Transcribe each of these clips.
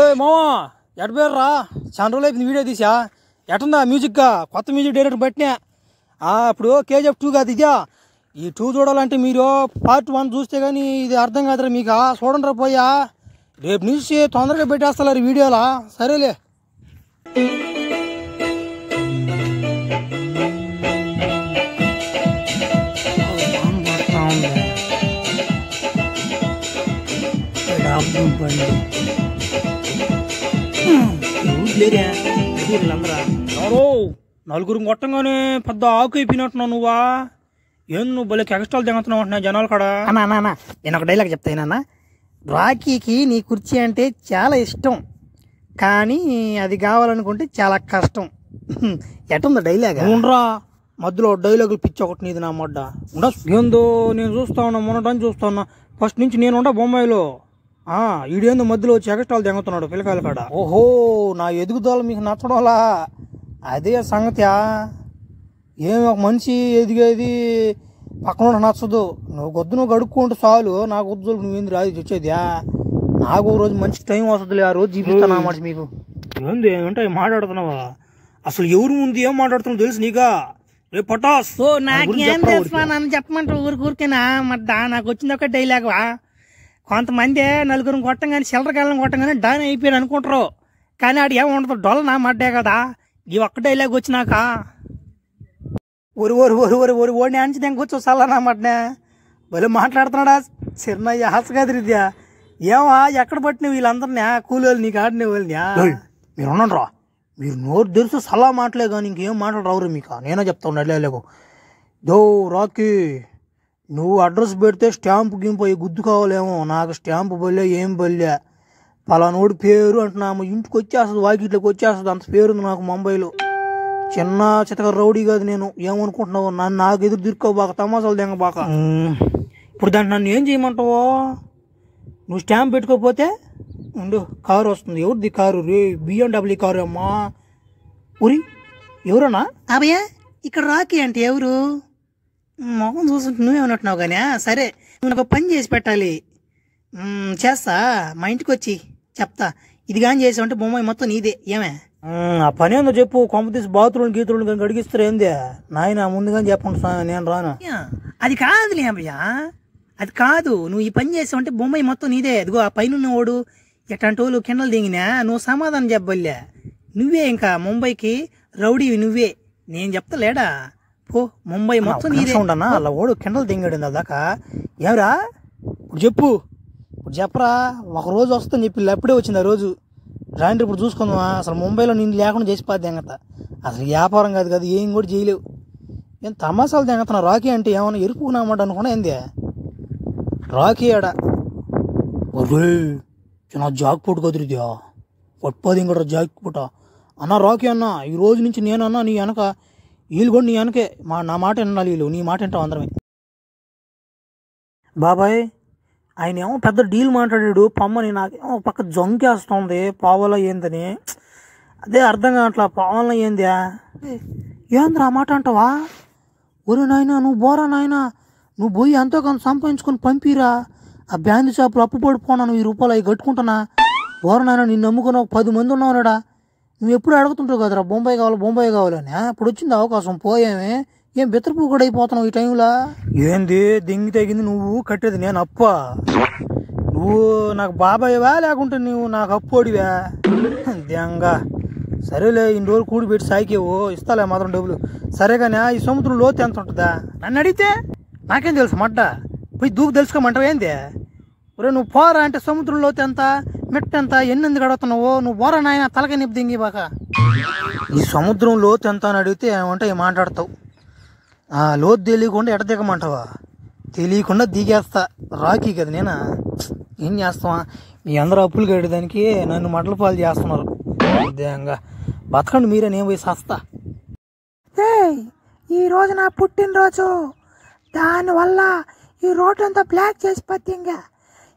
ఏ మావా ఎట్ పేర్రా చాలా రోజులు అయిపోయింది వీడియో తీసా ఎటుందా మ్యూజిక్గా కొత్త మ్యూజిక్ డైరెక్టర్ బట్టినా ఇప్పుడు KGF 2 కాదు ఇదా ఈ 2 చూడాలంటే మీరు పార్ట్ 1 చూస్తే కానీ ఇది అర్థం కాదురా మీకు చూడండి రా పోయా రేపు నుంచి తొందరగా పెట్టేస్తారు వీడియోలా సరేలే నలుగురు కొట్టంగానే పెద్ద ఆకు అయిపోయినట్టున్నావు నువ్వా ఏం నువ్వు భలే ఎక్స్ట్రాలు తెగుతున్నావు అంటున్నా జనాలు కాడ అన్నా నేను ఒక డైలాగ్ చెప్తాయినా రాఖీకి నీ కుర్చీ అంటే చాలా ఇష్టం కానీ అది కావాలనుకుంటే చాలా కష్టం ఎట్టుందా డైలాగ్ ఉండరా మధ్యలో డైలాగులు పిచ్చి ఒకటి నీది నా మొడ్డ ఉండ ఏందో నేను చూస్తా ఉన్నా మొన్నటాన్ని చూస్తా ఉన్నా ఫస్ట్ నుంచి నేను ఉండ బొంబాయిలో ఈడేందో మధ్యలో వచ్చి ఎక్స్ట్రాలు తెగుతున్నాడు పిల్లకాయల కాడ ఓహో నా ఎదుగుదల మీకు నచ్చడంలా అదే సంగతి ఏమి ఒక మనిషి ఎదిగేది పక్కన నచ్చదు నువ్వు గడుక్కుంటూ చాలు నాకు వద్దు నువ్వేంది రాదు వచ్చేది నాకు ఒక రోజు మంచి టైం వస్తుందిలే ఆ రోజు చూపిస్తాను మాట మీకు ఏంది ఏమంటే మాట్లాడుతున్నావా అసలు ఎవరు ముందు ఏం మాట్లాడుతున్నావు తెలుసు నీకా రేపు పటాస్ నాకేం తెలుసు నన్ను చెప్పమంటారు ఊరికేనా మడ్డా నాకు వచ్చింది ఒక డైలాగ్ కొంతమంది నలుగురు కొట్టంగానే చిల్లరకాయలను కొట్టంగానే డాన్ అయిపోయారు అనుకుంటారు కానీ ఆడు ఏముండదు డొల్ల నా మడ్డే కదా ఈ ఒక్క డైలాగ్ వచ్చినాక ఓడి అంచి కూర్చో చల్ల నా మడ్నే భలే మాట్లాడుతున్నాడా చిన్నయ్య హసగదిరిద్యా ఏమా ఎక్కడ పట్టిన వీళ్ళందరినీ కూలి నీకు ఆడిన వాళ్ళని మీరు ఉన్నారా మీరు నోరు తెరిచి సలా మాటలే కానీ ఇంకేం మాటలు రావురు మీకు నేనే చెప్తా ఉండలేకు దో రాకీ నువ్వు అడ్రస్ పెడితే స్టాంపు గింపు అయ్యి గుద్దు కావాలేమో నాకు స్టాంపు బల్లే ఏం బల్లే పలానోడి పేరు అంటున్నాము ఇంటికి వచ్చేస్తుంది వాకిట్లోకి వచ్చేస్తుంది అంత పేరుంది నాకు ముంబైలో చిన్న చితక రౌడీ కాదు నేను ఏమనుకుంటున్నావు నాకు ఎదురు దిక్కోబాక తమాసాలు దెంగబాక ఇప్పుడు దాన్ని నన్ను ఏం చేయమంటావో నువ్వు స్టాంప్ పెట్టుకోకపోతే ఉండు కారు వస్తుంది ఎవరిది కారు రే BMW కారు అమ్మా ఊరి ఎవరన్నా అభయ ఇక్కడ రాకీ అంటే ఎవరు మొహం చూస్తుంటే నువ్వేమన్నట్టున్నావు కానీ సరే నువ్వు ఒక పని చేసి పెట్టాలి చేస్తా మా ఇంటికి వచ్చి చెప్తా ఇది కానీ చేసావంటే బొమ్మాయి మొత్తం నీదే ఏమే ఆ పని ఏందో చెప్పు కొంప తీసి బాత్రూమ్ గీతులు కానీ గడిగిస్తారు ఏంది నాయన ముందుగానే చెప్పండి నేను రాను అది కాదులే అభయ్య అది కాదు నువ్వు ఈ పని చేసావంటే బొమ్మాయి మొత్తం నీదే అదిగో ఆ పైన వాడు ఎట్లాంటి వాళ్ళు కిండలు దిగినా నువ్వు సమాధానం చెప్పబల్లే నువ్వే ఇంకా ముంబైకి రౌడీవి నువ్వే నేను చెప్తా లేడా పో ముంబై మొత్తం నీదే ఉండనా అలా ఓడు కిండలు దింగాడు దాకా ఏమరా ఇప్పుడు ఇప్పుడు చెప్పరా ఒక రోజు వస్తుందని చెప్పి అప్పుడే వచ్చింది ఆ రోజు రాండి ఇప్పుడు చూసుకుందామా అసలు ముంబైలో నేను లేకుండా చేసిపోద్ది దెంగత అసలు వ్యాపారం కాదు కదా ఏం కూడా చేయలేవు ఏం తమాసాలు దెంగతున్నా రాకీ అంటే ఏమన్నా ఎరుపుకున్నామాట అనుకున్నా ఏంది రాకీ ఆడ ఒరే చిన్న జాక్పోటు కదిరిద్యా పట్టుపోది ఇంకట జాక్పోట అన్న రాకీ అన్న ఈ రోజు నుంచి నేనన్నా నీ వెనక వీళ్ళు కూడా నీ వెనకే నా మాట వినాలి వీళ్ళు నీ మాట వింటావు అందరమే బాబాయ్ ఆయన ఏమో పెద్ద డీల్ మాట్లాడాడు పమ్మని నాకేమో పక్క జొంకేస్తుంది పావలో ఏందని అదే అర్థం కావట్లా పావలో ఏంది ఏంద్రా ఆ మాట అంటావా ఒరే నాయన నువ్వు బోరా నాయన నువ్వు పోయి ఎంతో కొంత సంపాదించుకొని పంపిరా ఆ బ్యాండ్ షాపులో అప్పు పడిపోనా నువ్వు 1000 రూపాయలు అవి కట్టుకుంటున్నా బోరా నాయన నిన్ను నమ్ముకుని ఒక 10 మంది ఉన్నావునాడా నువ్వు ఎప్పుడు అడుగుతుంటావు కదరా బొంబాయి కావాలని ఇప్పుడు వచ్చింది అవకాశం పోయేమే ఏం బెత్తరపు కూడా అయిపోతున్నావు ఈ టైంలో ఏంది దింగి తెగింది నువ్వు కట్టేది నేను అప్ప నువ్వు నాకు బాబాయ్వా లేకుంటే నువ్వు నాకు అప్పోడివా దెంగా సరేలే ఇన్ని రోజులు కూడి పెట్టి సాయికేవు ఇస్తాలే మాత్రం డబ్బులు సరే కానీ ఈ సముద్రం లోతు ఎంత ఉంటుందా నన్ను అడిగితే నాకేం తెలుసు మడ్డ పోయి దూకు తెలుసుకోమంటావు ఏంది ఒరే నువ్వు పోరా అంటే సముద్రం లోతు ఎంత మెట్ట ఎంత ఎన్ని గడుగుతున్నావు నువ్వు పోరా నాయన తలకే నిప్పు దింగి బాక ఈ సముద్రం లోతు ఎంత అని అడిగితే ఏమంటే మాట్లాడతావు లోతు తెలియకుండా ఎట దిగమంటావా తెలియకుండా దిగేస్తా రాకీ కదా నేనా ఏం చేస్తావా మీ అందరూ అప్పులు కట్టేదానికి నన్ను మటల పాలు చేస్తున్నారు విధంగా బతకండి మీరే నేను పోయి సస్తా ఈరోజు నా పుట్టినరోజు దానివల్ల ఈ రోడ్డు అంతా బ్లాక్ చేసి పత్తింగా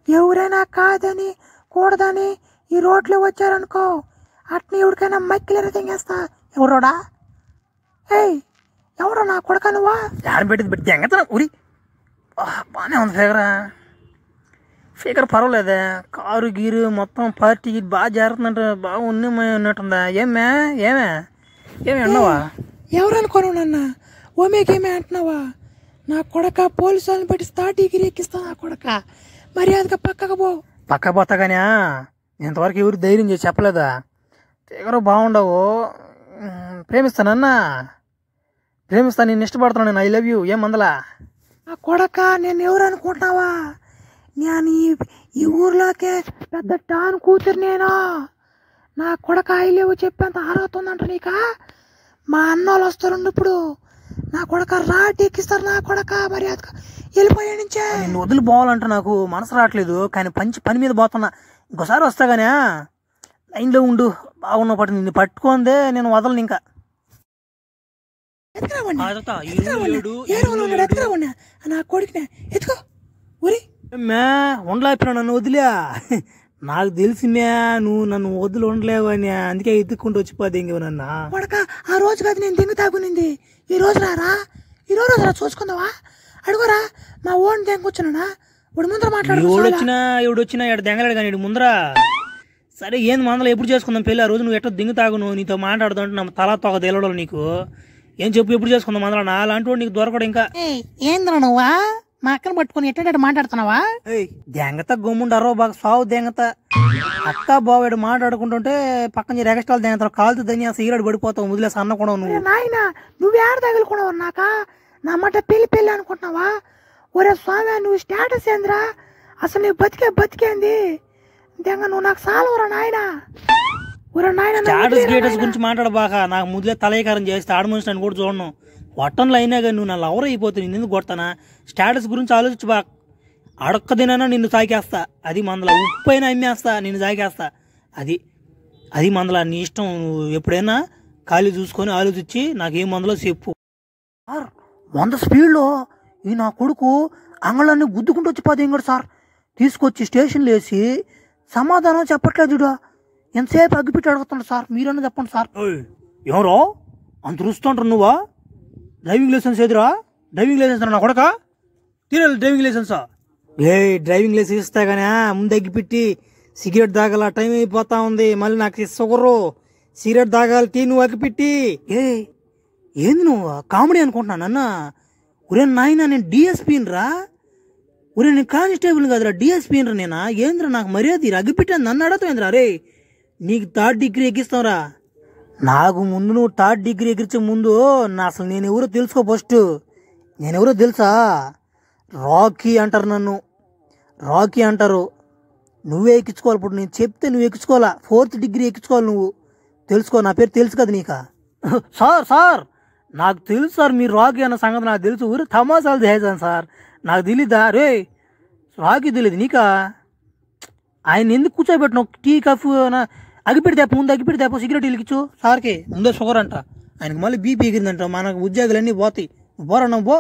ఎవరైనా కాదని కూడదని ఈ రోడ్లో వచ్చారనుకో అట్ని ఎవరికైనా మక్కిలేరు తింగేస్తా ఎవరోడా ఎవరో నా కొడుక నువ్వా యాడ పెట్టింది పెట్టి ఎంగత ఊరి బాగానే ఉంది ఫేగరా ఫిగర్ పర్వాలేదే, కారు గీరు మొత్తం పార్టీ బాగా జరుగుతుందంట, బాగా ఉన్నట్టుందా? ఏమే అన్నావా? ఎవరు అనుకోను నన్న ఓమేకేమే అంటున్నావా? నా కొడక పోలీసు వాళ్ళని బట్టి గిరి ఎక్కిస్తా. నా కొడక మర్యాదగా పక్కకు పోతా కానీ ఇంతవరకు ఎవరు ధైర్యం చేసి చెప్పలేదా? ఫిగర్ బాగుండవు, ప్రేమిస్తాను, నేను ఇష్టపడుతున్నాను, నేను ఐ లవ్ యూ. ఏం మందలా? నా కొడక నేను ఎవరు అనుకుంటున్నావా? నేను ఈ ఊర్లోకే పెద్ద టాన్ కూతురు నేను. నా కొడక ఐ లవ్ చెప్పేంత అర్హత ఉందంట నీక? మా అన్నోళ్ళు వస్తారు ఇప్పుడు. నా కొడక రాటి ఎక్కిస్తారు. నా కొడక మర్యాదగా వెళ్ళిపోయా నుంచే. నిన్ను వదిలిపోవాలంటే నాకు మనసు రావట్లేదు, కానీ పని మీద పోతున్నా. ఇంకోసారి వస్తా కానీ లైన్లో ఉండు. బాగున్న పట్టు నిన్ను పట్టుకోందే, నేను వదలను ఇంకా. నా కొడుకునే ఎత్తుకో. ఊరి ఉండలేపినా నన్ను వదిలే. నాకు తెలిసిందే నువ్వు నన్ను వదిలి ఉండలేవు అని, అందుకే ఎత్తుక్కుంటూ వచ్చిపోతే ఇంక నన్ను. కొడక ఆ రోజు కాదు నేను దింగు తాగునింది. ఈ రోజు రారా? ఈ రోజు రా చూసుకుందావా? అడుగురా మా ఓన్ దెంగొచ్చునా? ఇప్పుడు ముందర మాట్లాడు. ఎవడొచ్చినా ఇక్కడ దెంగలాడు కానీ ముందరా. సరే ఏంది మందలు ఎప్పుడు చేసుకుందాం పెళ్ళి? ఆ రోజు నువ్వు ఎట్టో దింగు తాగును, నీతో మాట్లాడుతుంటే నా తల తొగ తేలడం నీకు. ఏం చెప్పు, ఎప్పుడు చేసుకుందాం మందల? నా అలాంటి వాడు నీకు దొరకడు ఇంకా. ఏంద్రా నువ్వా మా అక్కను పట్టుకుని ఎట్ట మాట్లాడుతున్నావా? దెంగత గమ్ముండారో బాగా సావు దెంగత. అక్క బావాడు మాట్లాడుకుంటుంటే పక్కన ఎగస్ట్రాలు దెంగతారు, కాలుతుందని ఆ సిగరెట్ పడిపోతావు, వదిలేసి అన్నకుండా నువ్వు. నాయన నువ్వేడ తగులుకున్నావు నాక? నా మాట పెళ్లి అనుకుంటున్నావా? ఒరే స్వామి నువ్వు స్టేటస్ ఏంద్రా? అసలు నీ బతికేంది దెంగ? నువ్వు నాకు సాలవరా నాయన. స్టేటస్ గురించి మాట్లాడబాక. నాకు ముదిలే తలయకారం చేస్తే ఆడ మనిషి అని కూడా చూడను. వట్టంలో అయినా కానీ నువ్వు నా లవర్ అయిపోతే నేను ఎందుకు కొడతానా? స్టేటస్ గురించి ఆలోచించు బా. అడక్కదినైనా నిన్ను తాకేస్తా, అది మందల. ఉప్పు అయినా అమ్మేస్తా, నిన్ను తాకేస్తా. అది మందల. నీ ఇష్టం. నువ్వు ఎప్పుడైనా ఖాళీ చూసుకొని ఆలోచించి నాకేం మందలో చెప్పు. 100 స్పీడ్లో ఈ నా కొడుకు అంగళాన్ని గుద్దుకుంటూ వచ్చిపోతే ఇంకోటి సార్ తీసుకొచ్చి స్టేషన్లో వేసి సమాధానం చెప్పట్లేదు. చూడ ఎంతసేపు అగ్గిపెట్టి అడుగుతున్నాడు సార్, మీరన్నా చెప్పండి సార్. ఎవరో అంత రుస్తుంటారు నువ్వా? డ్రైవింగ్ లైసెన్స్ ఏదిరా? డ్రైవింగ్ లైసెన్స్ నా కొడక తీరాలి. డ్రైవింగ్ లైసెన్సా? డ్రైవింగ్ లైసెన్స్ ఇస్తా కానీ ముందు అగ్గిపెట్టి సిగరెట్ తాగాల, టైం అయిపోతా ఉంది. మళ్ళీ నాకు షుగరు, సిగరెట్ తాగాలి, టీ నువ్వు అగ్గిపెట్టి. ఏంది నువ్వు కామెడీ అనుకుంటున్నాను అన్న? ఒరే నాయన నేను డిఎస్పీని రా. ఒరే నేను కానిస్టేబుల్ కాదురా, డిఎస్పీని రా. నేనా ఏంద్రా నాకు మర్యాద అగ్గిపెట్టాను నన్ను అడగతావేంద్రా? రే నీకు 3rd డిగ్రీ ఎక్కిస్తావురా. నాకు ముందు నువ్వు 3rd డిగ్రీ ఎక్కించే ముందు అసలు నేను ఎవరో తెలుసుకో. ఫస్ట్ నేనెవరో తెలుసా? రాకీ అంటారు నన్ను, రాకీ అంటారు. నువ్వే ఎక్కించుకోవాలి. ఇప్పుడు నేను చెప్తే నువ్వు ఎక్కించుకోవాలా. 4th డిగ్రీ ఎక్కించుకోవాలి నువ్వు. తెలుసుకో, నా పేరు తెలుసు కదా నీకా? సార్ నాకు తెలుసు సార్, మీరు రాకీ అన్న సంగతి నాకు తెలుసు. ఊరు తమాసాలు చేసాను సార్, నాకు తెలీదా? రే రాకీ తెలియదు నీకా? ఆయన ఎందుకు కూర్చోబెట్టినావు? టీ కాఫీ అగిపెడి తేప, ముందు అగిపెడి తేప, సిగరెట్ వెలిగించు సార్కి. ముందే షుగర్ అంట ఆయనకు, మళ్ళీ బీపీ ఎగిరిందంట. మనకు ఉద్యోగాలన్నీ పోతాయి. పోరా నువ్వు పో.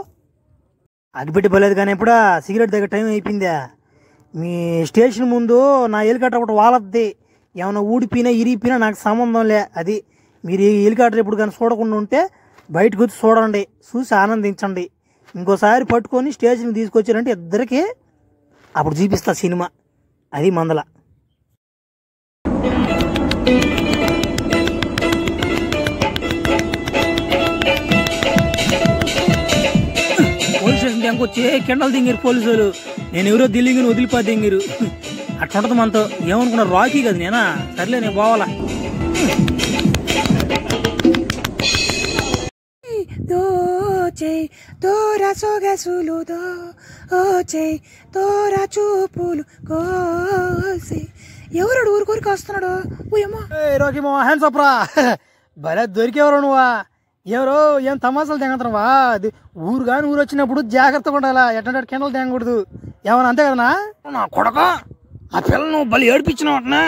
అగిపెట్టి పోలేదు కానీ ఎప్పుడా సిగరెట్ దగ్గర టైం అయిపోయిందా? మీ స్టేషన్ ముందు నా హెలికాప్టర్ ఒకటి వాలద్ది. ఏమైనా ఊడిపోయినా ఇరిగిపోయినా నాకు సంబంధం లే. అది మీరు ఈ హెలికాప్టర్ ఎప్పుడు కానీ చూడకుండా ఉంటే బయటకు వచ్చి చూడండి, చూసి ఆనందించండి. ఇంకోసారి పట్టుకొని స్టేషన్కి తీసుకొచ్చారంటే ఇద్దరికి అప్పుడు చూపిస్తా సినిమా. అది మందల. పోలీస్ స్టేషన్ ట్యాంక్ వచ్చి కెండలు దింగారు పోలీసులు. నేను ఎవరో దిల్లింగిని వదిలిపోతే దింగారు. అట్లా ఉంటుంది మనతో. ఏమనుకున్నారు? రాకీ కదా నేనా? సర్లే నేను పోవాలా. తోరా సొగసులు తోరా చూపులు కోసి. ఎవరు ఊరికి వస్తున్నాడు? రోకిమో హ్యాండ్స్ అప్ రా. భలే దొరికేవరు నువ్వా? ఎవరో ఏం తమాసాలు తెంగతున్నావా? అది ఊరు కానీ ఊరు వచ్చినప్పుడు జాగ్రత్తగా ఉండాలా. ఎట్టంటే కెండలు తెంగకూడదు. ఏమన్నా అంతే కదనా? నా కొడక ఆ పిల్ల నువ్వు బలి ఏడిపించినావు అంటనే.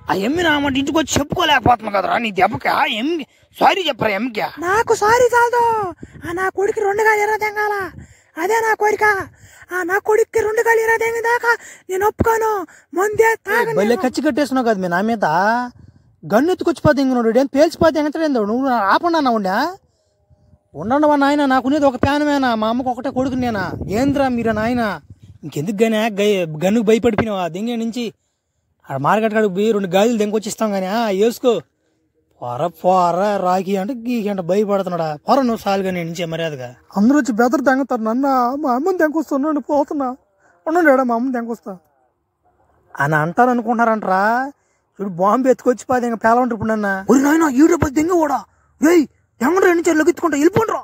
ఆ ఎమ్మి నా మాట ఇంటికి వచ్చి చెప్పుకోలేకపోతున్నావు కదరా నీ దెబ్బకి. ఎమ్మి సారీ చెప్పరా? ఎమ్మికి నాకు సారీ చాలు. నా కొడుకు 2 గాలి ఎరా తెంగాల, అదే నా కోరిక. నా కొడుక్కి 2 గాలి ఎరా తెంగదాకా నేను ఒప్పుకోను. ముందే బల్లే ఖర్చు కట్టేస్తున్నావు కదా మీ నా మీద. గన్ను ఎత్తుకొచ్చిపోతే ఇంకున్నాడు. ఏం పేల్చిపోతే ఎంగతలేదు. నువ్వు ఆపండి అన్నా ఉండండి నాయన. నాకునేది ఒక ప్యానమేనా? మా అమ్మకు ఒకటే కొడుకు నేనా? ఏంద్రా మీరు నాయన? ఇంకెందుకు కానీ గన్నుకు భయపడిపోయినావా దింగే నుంచి ఆడ మార్కెట్ కాడికి పోయి 2 గాజులు దెంకొచ్చిస్తాం కానీ వేసుకో పొర రాకి అంటే గీకి అంటే భయపడుతున్నాడా పొర నువ్వు సాలు కానీ నుంచే మర్యాదగా అందరూ వచ్చి బెదరు తెంగుతారు నన్న మా అమ్మని తెంకొస్తున్నాను పోతున్నా ఉండండి మా అమ్మని తెంకొస్తా అని అంటారు అనుకుంటున్నారంటరా ఇప్పుడు బాంబు ఎత్తుకొచ్చి పాది ఇంకా పేల ఉంటారు ఇప్పుడు నన్న నాయన ఈడో 10 దెంగ కూడా ఏయ్ ఎంగ 2 నుంచి లొగెత్తుకుంటా వెళ్ళిపోండ్రా